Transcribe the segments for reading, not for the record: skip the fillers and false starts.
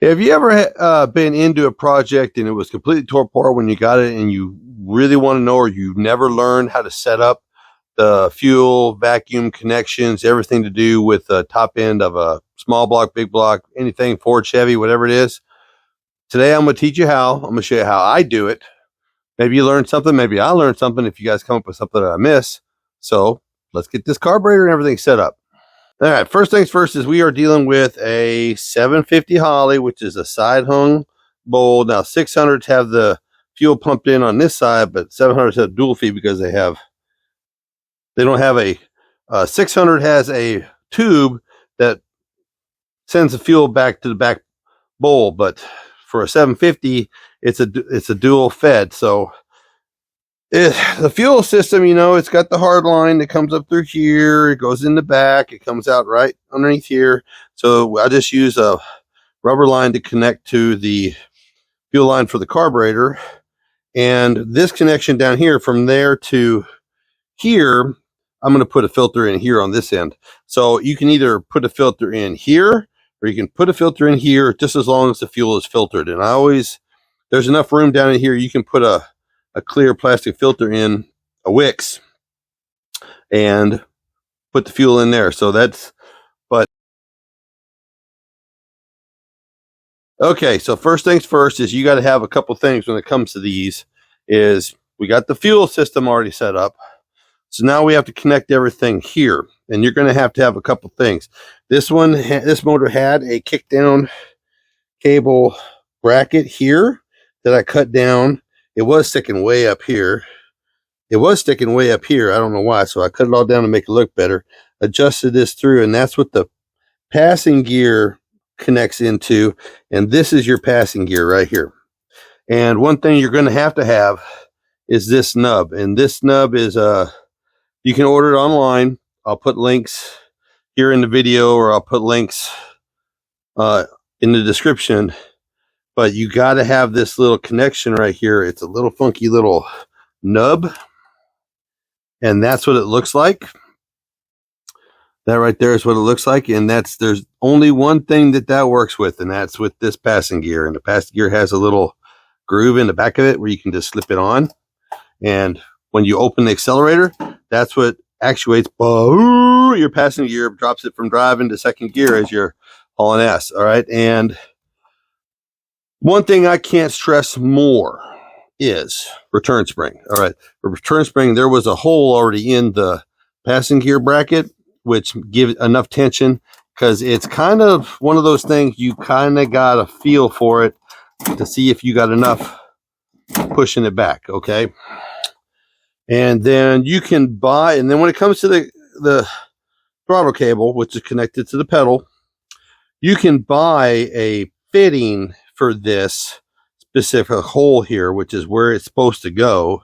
Have you ever been into a project and it was completely tore apart when you got it, and you really want to know, or you've never learned how to set up the fuel, vacuum connections, everything to do with the top end of a small block, big block, anything, Ford, Chevy, whatever it is? Today I'm going to teach you how. I'm going to show you how I do it. Maybe you learned something. Maybe I learned something if you guys come up with something that I miss. So let's get this carburetor and everything set up. All right, first things first is we are dealing with a 750 Holley, which is a side hung bowl. Now 600s have the fuel pumped in on this side, but 700s have dual feed because they don't have a 600 has a tube that sends the fuel back to the back bowl, but for a 750 it's a dual fed. So the fuel system, it's got the hard line that comes up through here. It goes in the back. It comes out right underneath here. So I just use a rubber line to connect to the fuel line for the carburetor. And this connection down here, from there to here, I'm going to put a filter in here on this end. So you can either put a filter in here, or you can put a filter in here, just as long as the fuel is filtered. And there's enough room down in here. You can put a clear plastic filter in, a Wix, and put the fuel in there. So okay, so first things first is you got to have a couple things when it comes to these. Is we got the fuel system already set up. So now we have to connect everything here, and you're going to have a couple things. This motor had a kickdown cable bracket here that I cut down. It was sticking way up here. I don't know why. So I cut it all down to make it look better. Adjusted this through, and that's what the passing gear connects into. And this is your passing gear right here. And one thing you're going to have is this nub. And this nub is you can order it online. I'll put links here in the video, or I'll put links in the description. But you got to have this little connection right here. It's a little funky little nub. And that's what it looks like. That right there is what it looks like. And there's only one thing that works with, and that's with this passing gear. And the passing gear has a little groove in the back of it where you can just slip it on. And when you open the accelerator, that's what actuates your passing gear, drops it from drive into second gear as you're hauling ass. All right. And one thing I can't stress more is return spring. All right. For return spring, there was a hole already in the passing gear bracket, which gives enough tension, because it's kind of one of those things you kind of got to feel for it to see if you got enough pushing it back. Okay. And then you can buy, and then when it comes to the throttle cable, which is connected to the pedal, you can buy a fitting for this specific hole here, which is where it's supposed to go.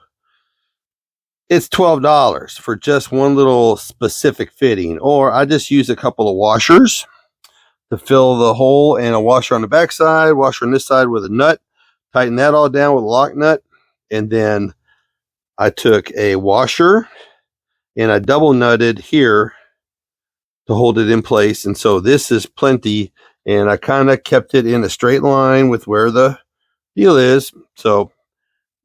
It's $12 for just one little specific fitting. Or I just use a couple of washers to fill the hole, and a washer on the back side, washer on this side with a nut, tighten that all down with a lock nut. And then I took a washer and I double nutted here to hold it in place. And so this is plenty. And I kind of kept it in a straight line with where the deal is. So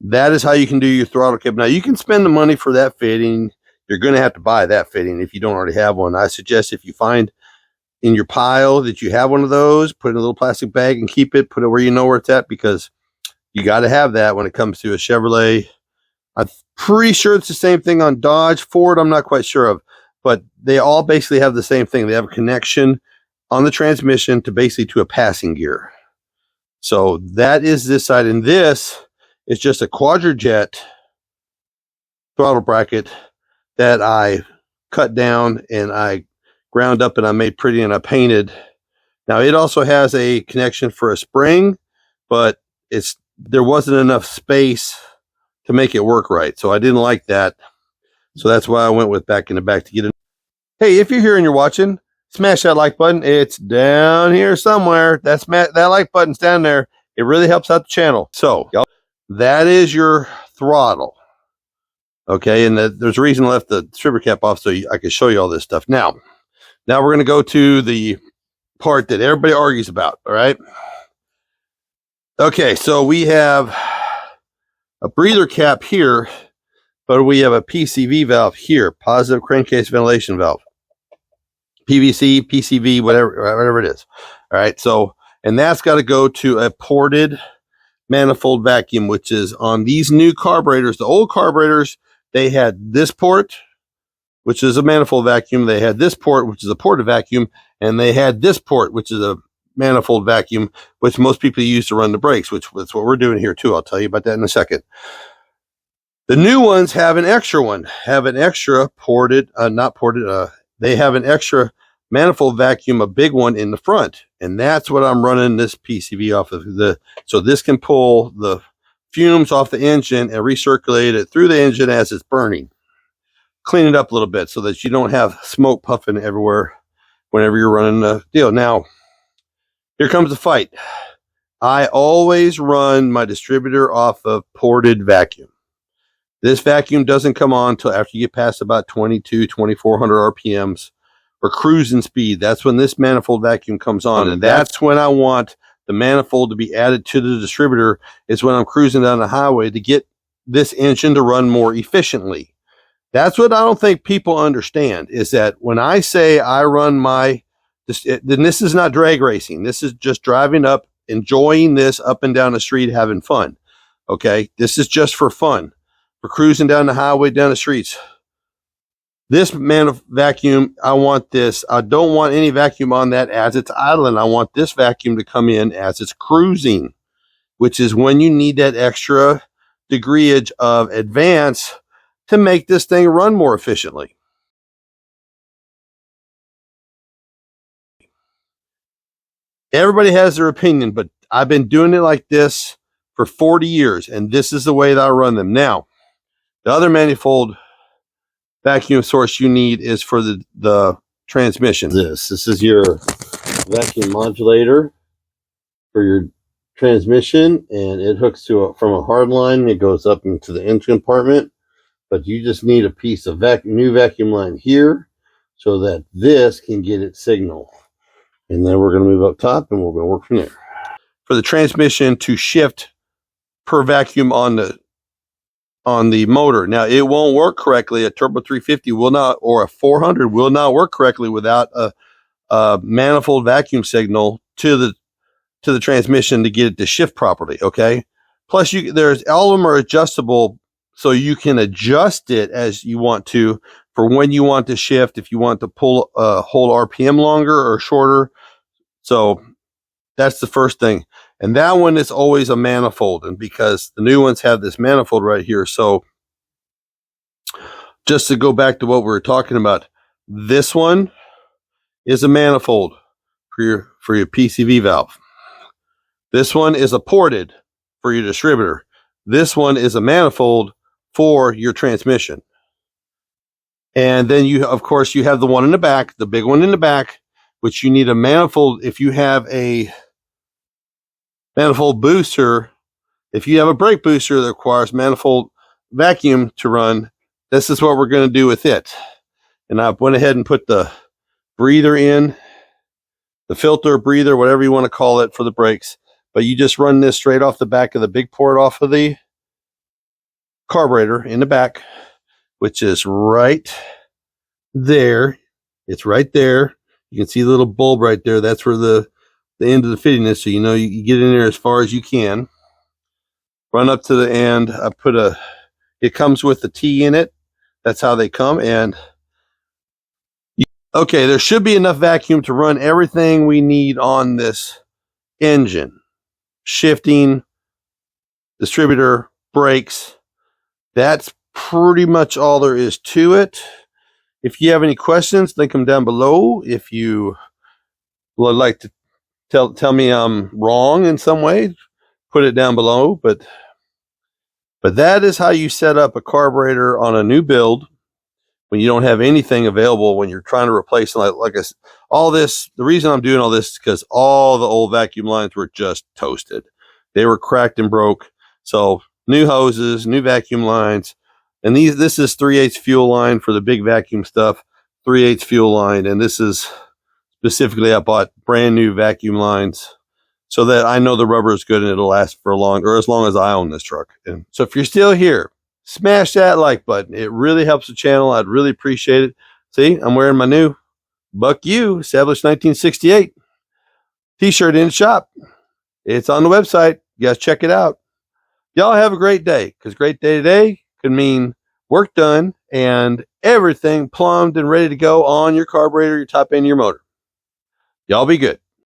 that is how you can do your throttle cable. Now you can spend the money for that fitting. You're going to have to buy that fitting if you don't already have one. I suggest if you find in your pile that you have one of those, put it in a little plastic bag and keep it, put it where you know where it's at, because you got to have that when it comes to a Chevrolet. I'm pretty sure it's the same thing on Dodge. Ford, I'm not quite sure of, but they all basically have the same thing. They have a connection on the transmission to a passing gear. So that is this side, and this is just a quadrajet throttle bracket that I cut down and I ground up and I made pretty and I painted. Now it also has a connection for a spring, but there wasn't enough space to make it work right. So I didn't like that. So that's why I went with back in the back to get it. Hey, if you're here and you're watching, smash that like button. It's down here somewhere. That like button's down there. It really helps out the channel. So that is your throttle. Okay, and there's a reason I left the distributor cap off so I can show you all this stuff. Now we're going to go to the part that everybody argues about, all right? Okay, so we have a breather cap here, but we have a PCV valve here, positive crankcase ventilation valve. PVC, PCV, whatever it is. All right, so, and that's got to go to a ported manifold vacuum, which is on these new carburetors. The old carburetors, they had this port, which is a manifold vacuum. They had this port, which is a ported vacuum, and they had this port, which is a manifold vacuum, which most people use to run the brakes, which is what we're doing here too. I'll tell you about that in a second. The new ones have an extra one, have an extra ported, they have an extra manifold vacuum, a big one in the front. And that's what I'm running this PCV off of. So this can pull the fumes off the engine and recirculate it through the engine as it's burning. Clean it up a little bit so that you don't have smoke puffing everywhere whenever you're running the deal. Now, here comes the fight. I always run my distributor off of ported vacuum. This vacuum doesn't come on until after you get past about 2,400 RPMs or cruising speed. That's when this manifold vacuum comes on. And that's when I want the manifold to be added to the distributor, is when I'm cruising down the highway to get this engine to run more efficiently. That's what I don't think people understand, is that when I say I run then this is not drag racing. This is just driving up, enjoying this up and down the street, having fun. Okay. This is just for fun. For cruising down the highway, down the streets. This vacuum, I want this. I don't want any vacuum on that as it's idling. I want this vacuum to come in as it's cruising, which is when you need that extra degreeage of advance to make this thing run more efficiently. Everybody has their opinion, but I've been doing it like this for 40 years, and this is the way that I run them. Now, the other manifold vacuum source you need is for the transmission. This is your vacuum modulator for your transmission, and it hooks to from a hard line. It goes up into the engine compartment, but you just need a piece of new vacuum line here so that this can get its signal. And then we're going to move up top, and we're going to work from there. For the transmission to shift per vacuum on the motor. Now, it won't work correctly. A Turbo 350 will not, or a 400 will not work correctly without a manifold vacuum signal to the transmission to get it to shift properly. Okay. Plus, all of them are adjustable, so you can adjust it as you want to for when you want to shift. If you want to pull hold RPM longer or shorter. So that's the first thing. And that one is always a manifold, and because the new ones have this manifold right here. So just to go back to what we were talking about, this one is a manifold for your PCV valve. This one is a ported for your distributor. This one is a manifold for your transmission. And then of course, you have the one in the back, the big one in the back, which you need a manifold. If you have a manifold booster, if you have a brake booster that requires manifold vacuum to run, this is what we're going to do with it. And I went ahead and put the breather in, the filter, breather, whatever you want to call it, for the brakes. But you just run this straight off the back of the big port off of the carburetor in the back, which is right there. It's right there. You can see the little bulb right there. That's where the end of the fitting is. So, you get in there as far as you can. Run up to the end. It comes with the T in it. That's how they come. And okay, there should be enough vacuum to run everything we need on this engine. Shifting, distributor, brakes. That's pretty much all there is to it. If you have any questions, link them down below. If you would like to tell me I'm wrong in some way, put it down below. But that is how you set up a carburetor on a new build when you don't have anything available, when you're trying to replace all this. The reason I'm doing all this is because all the old vacuum lines were just toasted. They were cracked and broke. So new hoses, new vacuum lines. And this is 3/8 fuel line for the big vacuum stuff, 3/8 fuel line. And this is specifically, I bought brand new vacuum lines so that I know the rubber is good and it'll last for as long as I own this truck. And so if you're still here, smash that like button. It really helps the channel. I'd really appreciate it. See, I'm wearing my new Buck U, established 1968 t-shirt in the shop. It's on the website. You guys check it out. Y'all have a great day, because great day today could mean work done and everything plumbed and ready to go on your carburetor, your top end of your motor. Y'all be good.